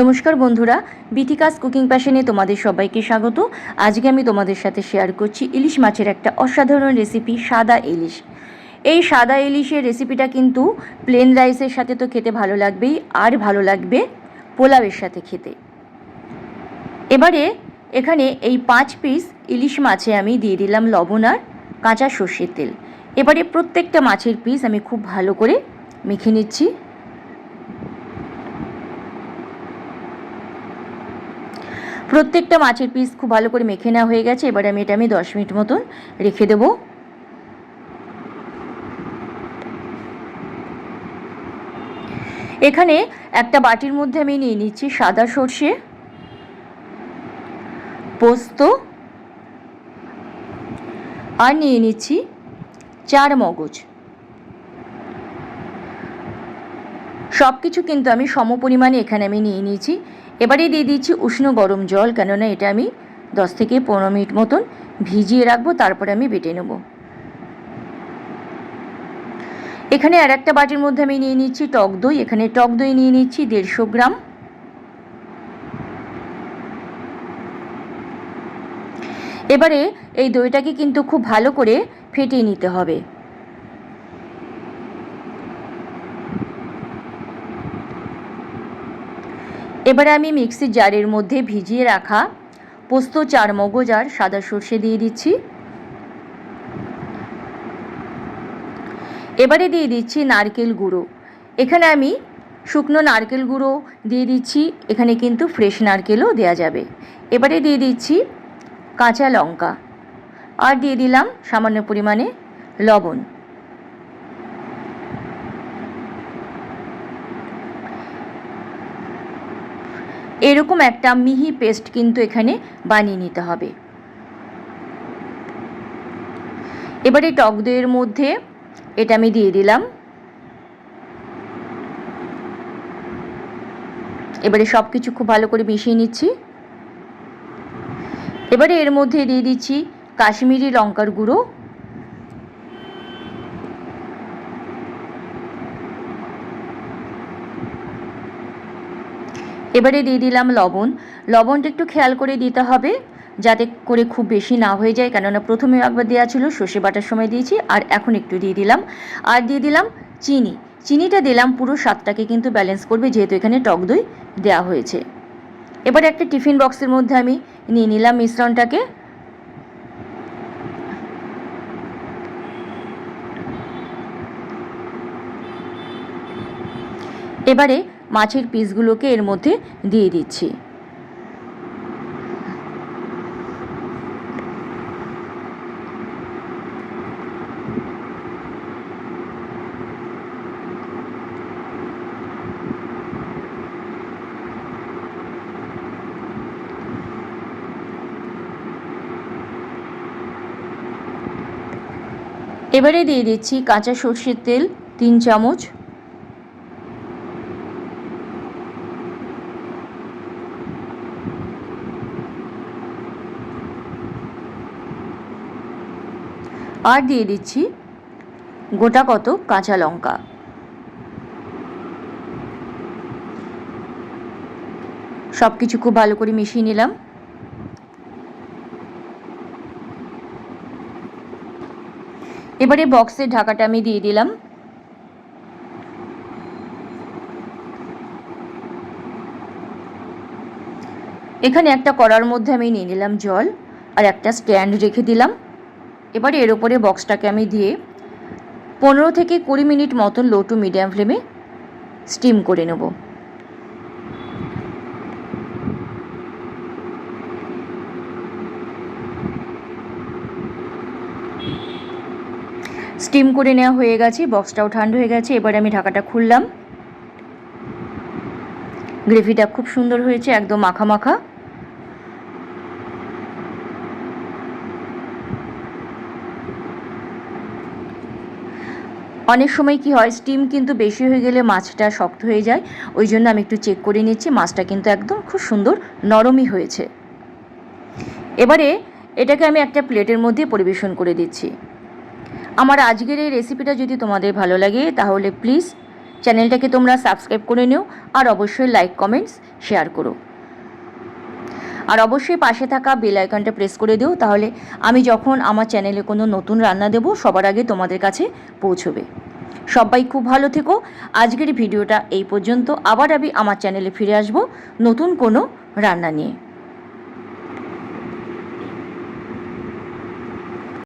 নমস্কার বন্ধুরা, বিথিকাস কুকিং প্যাশনে তোমাদের সবাইকে স্বাগত। আজকে আমি তোমাদের সাথে শেয়ার করছি ইলিশ মাছের একটা অসাধারণ রেসিপি, সাদা ইলিশ। এই সাদা ইলিশের রেসিপিটা কিন্তু প্লেন রাইসের সাথে তো খেতে ভালো লাগবেই, আর ভালো লাগবে পোলাওয়ের সাথে খেতে। এবারে এখানে এই 5 পিস ইলিশ মাছে আমি দিয়ে দিলাম লবণ আর কাঁচা সর্ষের তেল। এবারে প্রত্যেকটা মাছের পিস আমি খুব ভালো করে মেখে নিচ্ছি। প্রত্যেকটা মাছের পিস খুব ভালো করে মেখে নেওয়া হয়ে গেছে। এবারে আমি এটা 10 মিনিট মতন রেখে দেব। এখানে একটা বাটির মধ্যে আমি নিয়ে নিচ্ছি সাদা সর্ষে, পোস্ত আর নিয়ে নিচ্ছি 4 মগজ। সব কিছু কিন্তু আমি সমপরিমাণে এখানে আমি নিয়ে নিয়েছি। এবারে দিয়ে দিচ্ছি উষ্ণ গরম জল, কেননা এটা আমি 10 থেকে 15 মিনিট মতন ভিজিয়ে রাখবো, তারপরে আমি বেটে নেব। এখানে আর একটা বাটির মধ্যে আমি নিয়ে নিচ্ছি টক দই। এখানে টক দই নিয়ে নিচ্ছি 150 গ্রাম। এবারে এই দইটাকে কিন্তু খুব ভালো করে ফেটিয়ে নিতে হবে। এবারে আমি মিক্সির জারের মধ্যে ভিজিয়ে রাখা পোস্ত, 4 মগজ আর সাদা সর্ষে দিয়ে দিচ্ছি। এবারে দিয়ে দিচ্ছি নারকেল গুঁড়ো। এখানে আমি শুকনো নারকেল গুঁড়ো দিয়ে দিচ্ছি, এখানে কিন্তু ফ্রেশ নারকেলও দেওয়া যাবে। এবারে দিয়ে দিচ্ছি কাঁচা লঙ্কা আর দিয়ে দিলাম সামান্য পরিমাণে লবণ। এরকম একটা মিহি পেস্ট কিন্তু এখানে বানিয়ে নিতে হবে। এবারে টক দইয়ের মধ্যে এটা আমি দিয়ে দিলাম। এবারে সব কিছু খুব ভালো করে মিশিয়ে নিচ্ছি। এবারে এর মধ্যে দিয়ে দিচ্ছি কাশ্মীরি লঙ্কার গুঁড়ো, এবারে দিয়ে দিলাম লবণ। লবণটা একটু খেয়াল করে দিতে হবে, যাতে করে খুব বেশি না হয়ে যায়, কেননা প্রথমে একবার দেওয়া ছিল, সর্ষে বাটার সময় দিয়েছি, আর এখন একটু দিয়ে দিলাম। আর দিয়ে দিলাম চিনি। চিনিটা দিলাম পুরো স্বাদটাকে কিন্তু ব্যালেন্স করবে, যেহেতু এখানে টক দই দেওয়া হয়েছে। এবারে একটা টিফিন বক্সের মধ্যে আমি নিয়ে নিলাম মিশ্রণটাকে। এবারে মাছের পিসগুলোকে এর মধ্যে দিয়ে দিচ্ছি। এবারে দিয়ে দিচ্ছি কাঁচা সর্ষের তেল 3 চামচ। আর দিয়ে দিচ্ছি গোটা কত কাঁচা লঙ্কা। সব কিছু খুব ভালো করে মিশিয়ে নিলাম। এবারে বক্সের ঢাকাটা আমি দিয়ে দিলাম। এখানে একটা কড়ার মধ্যে আমি নিয়ে নিলাম জল আর একটা স্ট্যান্ড রেখে দিলাম। এবারে এর উপরে বক্সটাকে আমি দিয়ে 15 থেকে 20 মিনিট মতন লো টু মিডিয়াম ফ্লেমে স্টিম করে নেব। স্টিম করে নেওয়া হয়ে গেছে, বক্সটাও ঠান্ডা হয়ে গেছে। এবারে আমি ঢাকাটা খুললাম। গ্রেভিটা খুব সুন্দর হয়েছে, একদম মাখা মাখা। অনেক সময় কি হয়, স্টিম কিন্তু বেশি হয়ে গেলে মাছটা শক্ত হয়ে যায়, ওই জন্য আমি একটু চেক করে নিচ্ছি। মাছটা কিন্তু একদম খুব সুন্দর নরমই হয়েছে। এবারে এটাকে আমি একটা প্লেটের মধ্যে পরিবেশন করে দিচ্ছি। আমার আজকের এই রেসিপিটা যদি তোমাদের ভালো লাগে, তাহলে প্লিজ চ্যানেলটাকে তোমরা সাবস্ক্রাইব করে নিও আর অবশ্যই লাইক কমেন্টস শেয়ার করো। আর অবশ্যই পাশে থাকা বেল আইকনটা প্রেস করে দিও, তাহলে আমি যখন আমার চ্যানেলে কোনো নতুন রান্না দেব সবার আগে তোমাদের কাছে পৌঁছবে। সবাই খুব ভালো থেকো। আজকের ভিডিওটা এই পর্যন্ত। আবার আমি আমার চ্যানেলে ফিরে আসব নতুন কোনো রান্না নিয়ে।